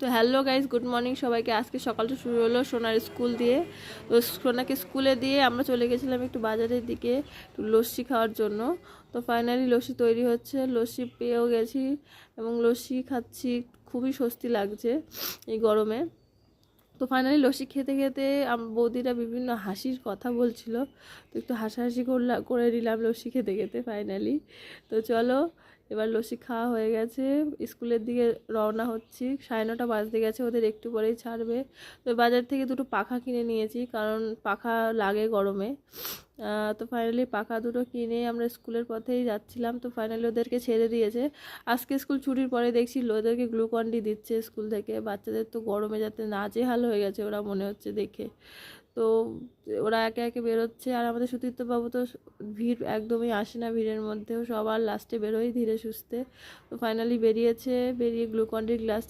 তো hello guys, good morning সবাইকে। আজকে সকালটা শুরু হলো সোনার স্কুল দিয়ে। তো সোনাকে স্কুলে দিয়ে আমরা চলে গেছিলাম একটু বাজারের দিকে একটু লস্যি খাওয়ার জন্য। তো ফাইনালি লস্যি তৈরি হচ্ছে, লস্যি পেয়েও গেছি এবং লস্যি খাচ্ছি, খুবই স্বস্তি লাগছে এই গরমে। তো ফাইনালি লস্যি খেতে খেতে বৌদিরা বিভিন্ন হাসির কথা বলছিল, তো একটু হাসাহাসি করে দিলাম লস্যি খেতে খেতে ফাইনালি। তো চলো, এবার লস্যি খাওয়া হয়ে গেছে, স্কুলের দিকে রওনা হচ্ছি। 9:30 বাজতে গেছে, ওদের একটু পরেই ছাড়বে। তো বাজার থেকে দুটো পাখা কিনে নিয়েছি, কারণ পাখা লাগে গরমে। তো ফাইনালি পাখা দুটো কিনে আমরা স্কুলের পথেই যাচ্ছিলাম। তো ফাইনালি ওদেরকে ছেড়ে দিয়েছে। আজকে স্কুল ছুটির পরে দেখছি ওদেরকে গ্লুকন-ডি দিচ্ছে স্কুল থেকে। বাচ্চাদের তো গরমে যাতে নাজেহাল হয়ে গেছে ওরা, মনে হচ্ছে দেখে। তো ওরা একে একে বেরোচ্ছে, আর আমাদের সতীর্থবাবু তো ভিড় একদমই আসে না, ভিড়ের মধ্যেও সবার লাস্টে বেরোয় ধীরে সুস্থে। তো ফাইনালি বেরিয়েছে, বেরিয়ে গ্লুকন-ডির গ্লাস